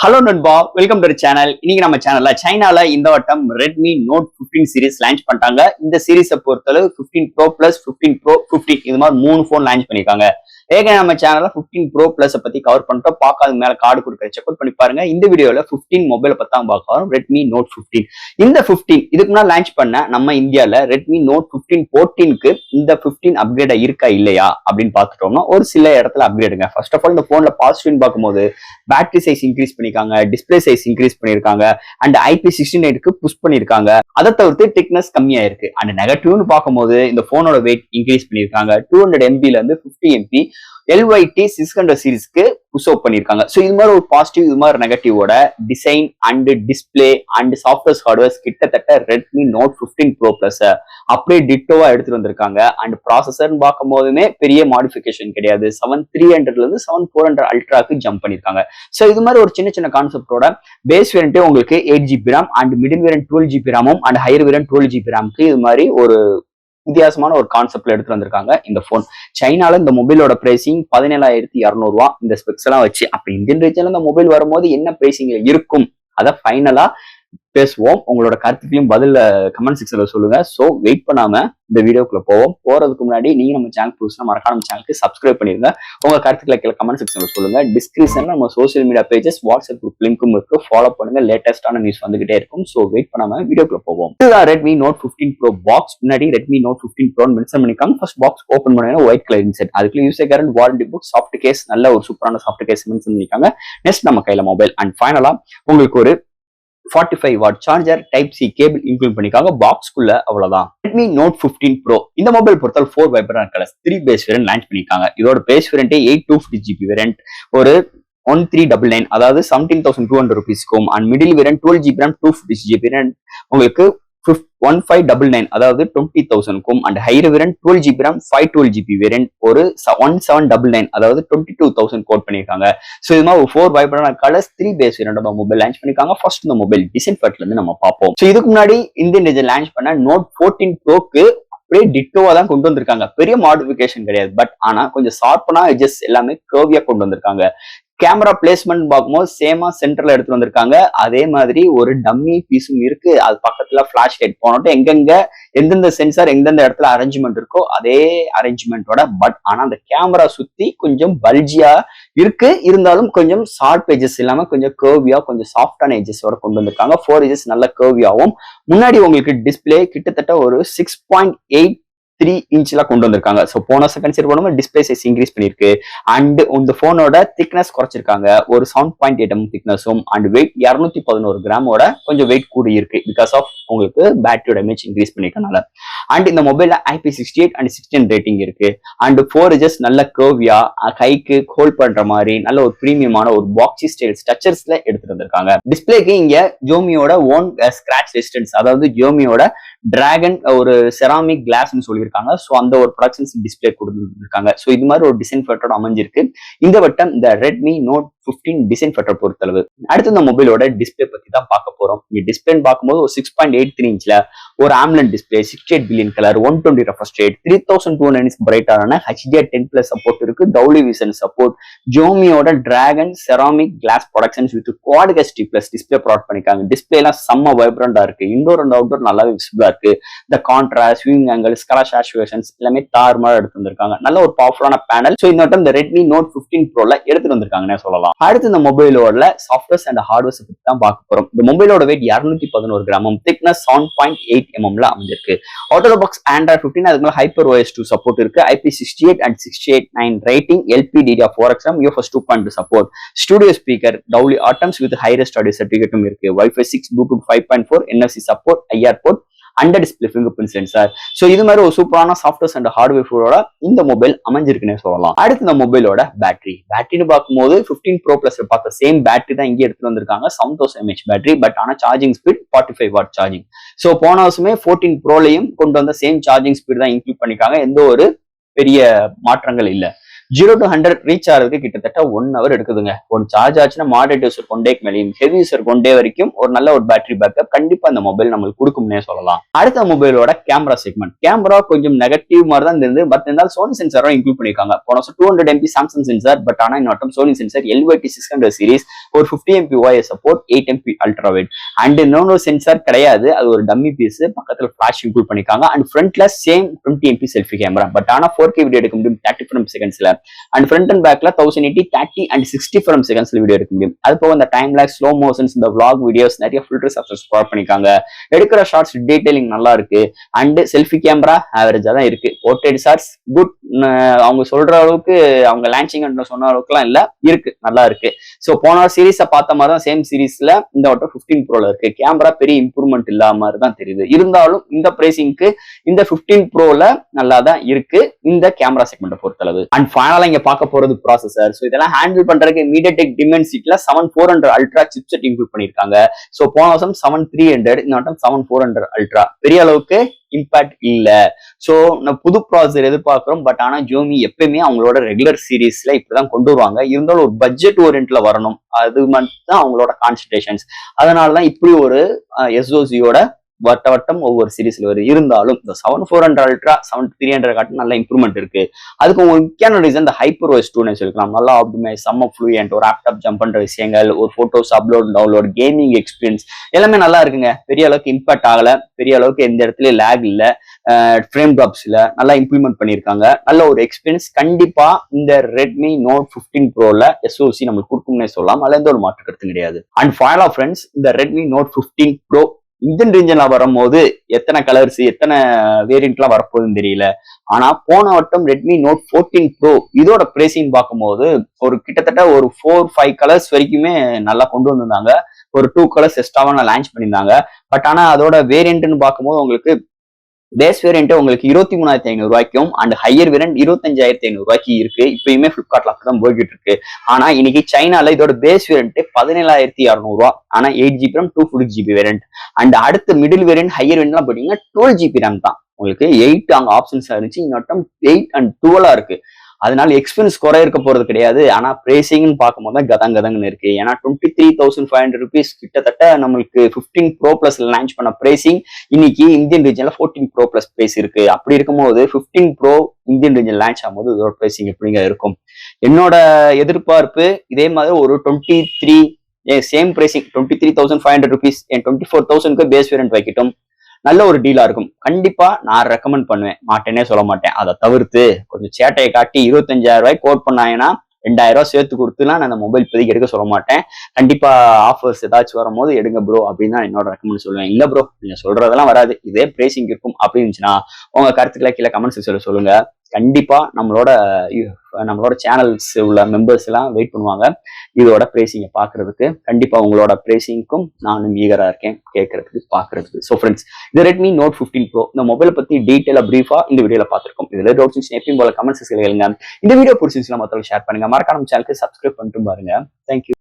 Hello நண்பா, welcome to channel. இன்னைக்கு நம்ம சேனல்ல சைனால இந்த வட்டம் ரெட்மி நோட் 15 சீரிஸ் லான்ச் பண்ணிட்டாங்க. இந்த சீரிஸை பொறுத்தளவு 15 ப்ரோ பிளஸ் 15 ப்ரோ 15 இது மாதிரி 3 போன் லான்ச் பண்ணிருக்காங்க. ஏற்கனவே நம்ம சேனல்ல 15 ப்ரோ பிளஸ் பத்தி கவர் பண்ணிட்டோம். பார்க்காத மேல கார்டு கொடுக்குற செக் அவுட் பண்ணி பாருங்க. இந்த வீடியோல 15 மொபைலை பத்தி தான் பார்க்கலாம். ரெட்மி நோட் 15 இந்த 15 இதுக்கு முன்னாடி லான்ச் பண்ண நம்ம இந்தியால ரெட்மி நோட் 15 14க்கு இந்த 15 அப்கிரேட் இருக்கா இல்லையா அப்படின்னு பார்த்துட்டோம்னா ஒரு சில இடத்துல அப்கிரேடுங்க. ஃபர்ஸ்ட் ஆஃப் ஆல் இந்த போன்ல பாசிட்டிவ் பார்க்கும்போது பேட்டரி சைஸ் இன்க்ரீஸ் பண்ணிருக்காங்க, டிஸ்பிளே சைஸ் இன்க்ரீஸ் பண்ணிருக்காங்க, அண்ட் IP68க்கு புஷ் பண்ணிருக்காங்க. அதை தவிர்த்து திக்னஸ் கம்மியா இருக்கு. அண்ட் நெகட்டிவ்னு பார்க்கும்போது இந்த போனோட வெயிட் இன்க்ரீஸ் பண்ணிருக்காங்க. 200 MB ல இருந்து 50 MB LYT 600 சீரிஸ்க்கு புஷ் அப் பண்ணிருக்காங்க. ஸோ இது மாதிரி ஒரு பாசிட்டிவ், இது மாதிரி நெகட்டிவோட design and display and software hardwares கிட்டத்தட்ட ரெட்மி நோட் 15 ப்ரோ பிளஸ் அப்படியே டிட்டோவா எடுத்துட்டு வந்திருக்காங்க. அண்ட் ப்ராசஸர்னு பார்க்கும் போதுமே பெரிய மாடிஃபிகேஷன் கிடையாது. 7300 இருந்து 7400 அல்ட்ராக்கு ஜம்ப் பண்ணிருக்காங்க. ஸோ இது மாதிரி ஒரு சின்ன சின்ன கான்செப்டோட பேஸ் வேரியன்ட்டே உங்களுக்கு 8GB RAM and middle variant 12GB RAM and higher variant 12GB RAM இது மாதிரி ஒரு வித்தியாசமான ஒரு கான்செப்ட்ல எடுத்து வந்திருக்காங்க இந்த போன். சைனால இந்த மொபைலோட பிரைசிங் 17,200 ரூபா இந்த ஸ்பெக்ஸ் எல்லாம் வச்சு. அப்ப இந்தியன் ரீஜன்ல இந்த மொபைல் வரும்போது என்ன பிரைசிங்ல இருக்கும் அதை ஃபைனலா பேசுவோம். உங்களோட கருத்துக்களையும் பதில கமெண்ட் செக்ஷன்ல சொல்லுங்க. சோ வெயிட் பண்ணாம இந்த வீடியோக்குள்ள போவோம். போறதுக்கு முன்னாடி நீங்க நம்ம சேனல் புதுசுனா மறக்காம சேனலுக்கு சப்ஸ்கிரைப் பண்ணிருங்க. உங்க கருத்துக்களை கீழே கமெண்ட் செக்ஷன்ல சொல்லுங்க. டிஸ்கிரிப்ஷன்ல நம்ம social media pages, WhatsApp group லிங்க்கும் இருக்கு. ஃபாலோ பண்ணுங்க. லேட்டஸ்டான நியூஸ் வந்துகிட்டே இருக்கும். சோ வெயிட் பண்ணாம வீடியோக்குள்ள போவோம். இதுதான் ரெட்மி நோட் 15 ப்ரோ பாக்ஸ். முன்னாடி ரெட்மி நோட் 15 ப்ரோ மென்ஷன் பண்ணிருக்காங்க. ஃபர்ஸ்ட் பாக்ஸ் ஓபன் பண்ணா ஒயிட் கலர் இன்செட், அதுக்குள்ள யூசர் கேரண்ட், வாரண்டி புக், சாஃப்ட் கேஸ், நல்ல ஒரு சூப்பரான சாஃப்ட் கேஸ் மென்ஷன் பண்ணிருக்காங்க. நெக்ஸ்ட் நம்ம கையில மொபைல். அண்ட் ஃபைனலா உங்களுக்கு ஒரு 45 watt charger type C cable include பண்ணிருக்காங்க. பாக்ஸ்க்குள்ள அவ்வளவுதான். ரெட்மி நோட் 15 ப்ரோ இந்த மொபைல் பொறுத்தால் 4 vibrant colours 3 base variant launch பண்ணிருக்காங்க. இதோட பேஸ் வேரியன்ட் 8250GB வேரியன்ட் ஒரு 1399 அதாவது 17,200 rupeesக்கும் and middle variant 12GB RAM 250GB variant உங்களுக்கு 1599 அதாவது 20,000க்கும் and higher variant 12GB RAM 512GB variant ஒரு 1799 அதாவது 22,000 கோட் பண்ணிருக்காங்க. சோ இது மாதிரி 4 vibrant colours 3 base variant mobile launch பண்ணிருக்காங்க. ஃபர்ஸ்ட் இந்த மொபைல் டிசைன் ஃபேக்ட்ல இருந்து நம்ம பார்ப்போம். சோ இதுக்கு முன்னாடி இந்தியன் ரீஜன் லான்ச் பண்ண நோட் 14 ப்ரோக்கு அப்படியே டிட்டோவா தான் கொண்டு வந்திருக்காங்க. பெரிய மாடிஃபிகேஷன் கிடையாது. பட் ஆனா கொஞ்சம் ஷார்ப்பனா எட்ஜஸ் எல்லாமே கர்வியா கொண்டு வந்திருக்காங்க. கேமரா பிளேஸ்மெண்ட் பார்க்கும்போது சேமா சென்டர்ல எடுத்துட்டு வந்திருக்காங்க. அதே மாதிரி ஒரு டம்மி பீஸும் இருக்கு. அது பக்கத்துல பிளாஷ் லைட் போனோட்டு எங்கெங்க எந்தெந்த சென்சார் எந்தெந்த இடத்துல அரேஞ்ச்மெண்ட் இருக்கோ அதே அரேஞ்ச்மெண்டோட. பட் ஆனா அந்த கேமரா சுத்தி கொஞ்சம் பல்ஜியா இருக்கு. இருந்தாலும் கொஞ்சம் ஷார்ப் எஜஸ் இல்லாம கொஞ்சம் கர்வியா கொஞ்சம் சாஃப்டான எஜஸோட கொண்டு வந்திருக்காங்க. 4 எஜஸ் நல்ல கர்வியாவும். முன்னாடி உங்களுக்கு டிஸ்பிளே கிட்டத்தட்ட ஒரு 6.83 இன்ச்ல கொண்டு வந்திருக்காங்க. சோ போன செகண்ட் சீர் பண்ணும்போது டிஸ்பிளே சைஸ் இன்க்ரீஸ் பண்ணிருக்கு. அண்ட் இந்த போனோட திக்னஸ் குறைச்சிருக்காங்க. ஒரு 7.8 mm திக்னஸும் அண்ட் வெயிட் 211 கிராமோட கொஞ்சம் வெயிட் கூடி இருக்கு. பிகாஸ் ஆஃப் உங்களுக்கு பேட்டரியோட இமேஜ் இன்க்ரீஸ் பண்ணிருக்கனால. அண்ட் இந்த மொபைல்ல IP68 அண்ட் 16 ரேட்டிங் இருக்கு. அண்ட் 4 எஜஸ் நல்ல கர்வியா கைக்கு ஹோல்ட் பண்ற மாதிரி நல்ல ஒரு பிரீமியமான ஒரு பாக்ஸி ஸ்டைல் ஸ்ட்ரக்சர்ஸ்ல எடுத்துட்டு வந்திருக்காங்க. டிஸ்பிளேக்கு இங்க ஜோமியோட ஓன் ஸ்கிராச் ரெசிஸ்டன்ஸ் அதாவது ஜோமியோட டிராகன் ஒரு செராமிக் கிளாஸ்னு சொல்லியிருக்காங்க. ஸோ அந்த ஒரு ப்ரொடக்ஷன்ஸ் டிஸ்பிளே கொடுத்துருக்காங்க. ஸோ இது மாதிரி ஒரு டிசைன் ஃபேக்டரோட அமைஞ்சிருக்கு இந்த வட்டம் இந்த ரெட்மி நோட் 15 டிசைன் ஃபேக்டர் பொறுத்தளவு. அடுத்து இந்த மொபைலோட டிஸ்பிளே பத்தி தான் பார்க்க போறோம். இங்க டிஸ்பிளேன்னு பார்க்கும்போது ஒரு 6.83 இன்ச்ல ஒரு AMOLED display, 68 billion colour, 120 refresh rate, 3200 பிரைட்டான HDR10+ சப்போர்ட் இருக்கு, டவுலி விஷன் சப்போர்ட், ஜோமியோட dragon ceramic glass protections with quad HT+ display protect பண்ணிருக்காங்க. டிஸ்பிளே எல்லாம் செம்ம வைப்ரண்டா இருக்கு. இன்டோர் அண்ட் அவுட்டோர் நல்லாவே விசிபிளா இருக்கு. இந்த கான்ட்ராஸ்ட், வியூவிங் ஆங்கிள், கலர் சாச்சுரேஷன்ஸ் எல்லாமே தாறுமாறா எடுத்து வந்திருக்காங்க. நல்ல ஒரு பவர்ஃபுல்லான பேனல். ஸோ இந்த வட்டம் இந்த ரெட்மி நோட் 15 ப்ரோல எடுத்துட்டு வந்திருக்காங்கன்னு சொல்லலாம். அடுத்து இந்த மொபைலோட சாஃப்ட்வேர்ஸ் அண்ட் ஹார்ட்வேர்ஸ் பத்தி தான் பார்க்க போறோம். இந்த மொபைலோட வெயிட் 211 கிராமும், திக்னஸ் 7.8 mm அமைஞ்சிருக்கு. அவுட் ஆஃப் பாக்ஸ் Android 15 அதுக்கு மேல HyperOS 2 சப்போர்ட் இருக்கு. IP68 அண்ட் 689 rating, LPDDR4X UFS 2.2 support, studio speaker, Dolby Atmos with hi res audio சர்டிஃபிகேட்டும் இருக்கு. Wi-Fi 6, Bluetooth 5.4, NFC support, IR port, under display fingerprint sensor. So இது மாதிரி ஒரு சூப்பரான சாஃப்ட்வேர்ஸ் அண்ட் ஹார்ட்வேரோட இந்த மொபைல் அமைஞ்சிருக்குன்னு சொல்லலாம். அடுத்து இந்த மொபைலோட பேட்டரின்னு பார்க்கும்போது 15 ப்ரோ பிளஸ் பார்த்த சேம் பேட்டரி தான் இங்கே எடுத்து வந்திருக்காங்க. 7000 mAh பேட்டரி. பட் ஆனால் charging speed 45 watt charging. So போன வருஷமே 14 ப்ரோலையும் கொண்டு வந்த சேம் சார்ஜிங் ஸ்பீட் தான் இன்க்ளூட் பண்ணிருக்காங்க. எந்த ஒரு பெரிய மாற்றங்கள் இல்லை. 0 to 100 ரீச் ஆகிறதுக்கு கிட்டத்தட்ட 1 hour எடுக்குதுங்க. ஒன் சார்ஜ் ஆச்சுன்னா மாடரேட் யூசர் 1 டேக்கு மேலேயும், ஹெவி யூசர் 1 டே வரைக்கும் ஒரு நல்ல ஒரு பேட்டரி பேக்கப் கண்டிப்பா இந்த மொபைல் நம்மளுக்கு கொடுக்கும்னே சொல்லலாம். அடுத்த மொபைலோட கேமரா செக்மெண்ட். கேமரா கொஞ்சம் நெகட்டிவ் மாதிரி தான் இருந்தது. பட் இருந்தாலும் சோனி சென்சாரும் இன்க்ளூட் பண்ணிருக்காங்க. போன வருஷம் 200 MP சாம்சங் சென்சார். பட் ஆனா இன்னொரு சோனி சென்சார் LYT600 சீரிஸ் ஒரு 50 MP OIS support, 8 MP ultra wide. And இன்னொரு சென்சார் கிடையாது, அது ஒரு டம்மி பீஸ். பக்கத்துல ஃபிளாஷ் இன்க்ளூட் பண்ணிருக்காங்க. அண்ட் ஃப்ரண்ட்ல same 20 MP selfie camera. But ஆனா 4K வீடியோ எடுக்க முடியும் 30 frames செகண்ட்ஸ்ல. அண்ட் ஃப்ரண்ட் அண்ட் பேக்ல 1080 30 அண்ட் 60 frames செகண்ட்ஸ்ல வீடியோ எடுக்க முடியும். அது போக இந்த டைம் லேப்ஸ், ஸ்லோ மோஷன்ஸ், இந்த vlog வீடியோஸ் நிறைய ஃபில்டர்ஸ் ப்ரொவைட் பண்ணிருக்காங்க. எடுக்கிற ஷார்ட்ஸ் டீடைலிங் நல்லா இருக்கு. அண்ட் செல்ஃபி கேமரா ஆவரேஜா தான் இருக்கு. போர்ட்ரேட் ஷார்ட்ஸ் குட், அவங்க சொல்ற அளவுக்கு, அவங்க லான்ச்சிங் சொன்ன அளவுக்குலாம் இல்ல, இருக்கு, நல்லா இருக்கு. சோ போன சீரீஸை பார்த்த மாதிரி தான் சேம் சீரீஸ்ல இந்த வட்டம் 15 ப்ரோல இருக்கு. கேமரா பெரிய இம்ப்ரூவ்மெண்ட் இல்லாம மாதிரி தான் தெரியுது. இருந்தாலும் இந்த பிரைசிங்க்கு இந்த 15 ப்ரோல நல்லா தான் இருக்கு இந்த கேமரா செக்மெண்ட் பொறுத்தளவு. அண்ட் ஃபைனலா இங்க பார்க்க போறது ப்ராசஸர். ஸோ இதெல்லாம் ஹேண்டில் பண்றதுக்கு MediaTek Dimensity 7400 ultra chipset include பண்ணிருக்காங்க. ஸோ போன வருஷம் 7300, இந்த வட்டம் 7400 அல்ட்ரா. பெரிய அளவுக்கு இம்பாக்ட் இல்ல. சோ புது ப்ராசஸர் எதிர்பார்க்கிறோம். பட் ஆனா ஜோமி எப்பயுமே அவங்களோட ரெகுலர் சீரீஸ்ல இப்படிதான் கொண்டு வருவாங்க. இருந்தாலும் ஒரு பட்ஜெட் ஓரியன்ட்ல வரணும், அது மட்டும் தான் அவங்களோட கான்சன்ட்ரேஷன்ஸ். அதனாலதான் இப்படி ஒரு SoCயோட வட்டம் ஒவ்வொரு சீரீஸ்ல வருது. இருந்தாலும் இந்த 7400 அல்ட்ரா 7300 காட்டு நல்ல இம்ப்ரூவ்மெண்ட் இருக்கு. அதுக்கு முக்கியமான ரீசன் இந்த HyperOS 2 சொல்லிக்கலாம். நல்லா ஆப்டிமைஸ், செம்ம ஃப்ளூயன்ட், ஒரு லேப்டாப் ஜம்ப் பண்ற விஷயங்கள், ஒரு photos upload download, gaming experience எல்லாமே நல்லா இருக்குங்க. பெரிய அளவுக்கு இம்பாக்ட் ஆகல, பெரிய அளவுக்கு எந்த இடத்துல லேக் இல்ல, ஃப்ரேம் டிராப்ஸ் இல்ல, நல்லா இம்ப்ளிமெண்ட் பண்ணிருக்காங்க. நல்ல ஒரு எக்ஸ்பீரியன்ஸ் கண்டிப்பா இந்த Redmi Note 15 Proல SoC நம்மளுக்கு கொடுக்கும்னே சொல்லலாம். அதுல எந்த ஒரு மாற்று கருத்து கிடையாது. அண்ட் ஃபைனலா ஃப்ரெண்ட்ஸ், இந்த Redmi Note 15 Pro இந்தியன் ரீஜன்ல வரும்போது எத்தனை கலர்ஸ், எத்தனை வேரியன்ட்லாம் வரப்போகுதுன்னு தெரியல. ஆனா போன வட்டம் Redmi Note 14 Pro இதோட பிரைசிங் பார்க்கும்போது ஒரு கிட்டத்தட்ட ஒரு 4-5 கலர்ஸ் வரைக்குமே நல்லா கொண்டு வந்திருந்தாங்க. ஒரு 2 கலர்ஸ் எக்ஸ்ட்ராவா லான்ச் பண்ணியிருந்தாங்க. பட் ஆனா அதோட வேரியன்ட்னு பார்க்கும்போது உங்களுக்கு பேஸ் வேரியன்ட் உங்களுக்கு 23,500 ரூபாய்க்கும் அண்ட் ஹையர் வேரியன்ட் 25,500 ரூபாய்க்கு இருக்கு. இப்பயுமே பிளிப்கார்ட்ல அப்படிதான் போய்கிட்டு இருக்கு. ஆனா இன்னைக்கு சைனால இதோட பேஸ் வேரியன்ட் 17,600 ரூபா. ஆனா 8GB RAM 256GB variant. And அடுத்த மிடில் வேரியன்ட் ஹையர் வேரியன்ட் எல்லாம் போட்டீங்கன்னா 12GB RAM தான். உங்களுக்கு 8 அங்க ஆப்ஷன்ஸ் இருந்துச்சு, இன்னொட்டம் 8 and 12 இருக்கு. அதனால எக்ஸ்பென்ஸ் குறை இருக்க போறது கிடையாது. ஆனா பிரைசிங்னு பார்க்கும்போது தான் கதங்கதங்கன்னு இருக்கு. ஏன்னா 23,500 rupees கிட்டத்தட்ட நம்மளுக்கு 15 Pro Plus லான்ச் பண்ண பிரைசிங் இன்னைக்கு இந்தியன் ரீஜன்ல 14 Pro Plus பிரைஸ் இருக்கு. அப்படி இருக்கும்போது 15 Pro இந்தியன் ரீஜன் லான்ச் ஆகும்போது இதோட பிரைசிங் எப்படிங்க இருக்கும்? என்னோட எதிர்பார்ப்பு இதே மாதிரி ஒரு 23 சேம் பிரைசிங் 23,500 rupees 24,000க்கு பேஸ் வேரியன்ட் வைக்கட்டும், நல்ல ஒரு டீலா இருக்கும். கண்டிப்பா நான் ரெக்கமெண்ட் பண்ணுவேன், மாட்டேனே சொல்ல மாட்டேன். அதை தவிர்த்து கொஞ்சம் சேட்டையை காட்டி 25,000 ரூபாய் கோட் பண்ணாங்கன்னா 2,000 ரூபாய் சேர்த்து கொடுத்துலாம் நான் அந்த மொபைல் இப்போதைக்கு எடுக்க சொல்ல மாட்டேன். கண்டிப்பா ஆஃபர்ஸ் ஏதாச்சும் வரும்போது எடுங்க ப்ரோ அப்படின்னு தான் என்னோட ரெக்கமெண்ட் சொல்லுவேன். இல்ல ப்ரோ நீங்க சொல்றதெல்லாம் வராது, இதே பிரைசிங் இருக்கும் அப்படின்னு இருந்துச்சுன்னா உங்க கருத்துக்களை கீழே கமெண்ட் செக்ஷன்ல சொல்லுங்க. கண்டிப்பா நம்மளோட சேனல்ஸ் உள்ள மெம்பர்ஸ் எல்லாம் வெயிட் பண்ணுவாங்க இதோட பிரைசிங்கை பாக்குறதுக்கு. கண்டிப்பா உங்களோட பிரைசிங்க்கும் நானும் ஈகரா இருக்கேன் கேட்கறதுக்கு, பாக்குறதுக்கு. ஸோ ஃப்ரெண்ட்ஸ், இது Redmi Note 15 Pro இந்த மொபைலை பத்தி டீட்டெயிலா பிரீஃபா இந்த வீடியோல பார்த்திருக்கோம். இதுல டவுட்ஸ் எப்பயும் போல கமெண்ட் செக்ஷன்ல கேளுங்க. இந்த வீடியோ பிடிச்சிருந்துச்சுன்னா மற்றவங்க ஷேர் பண்ணுங்க. மறக்காம சேனலுக்கு சப்ஸ்கிரைப் பண்ணிட்டு பாருங்க. தேங்க்யூ.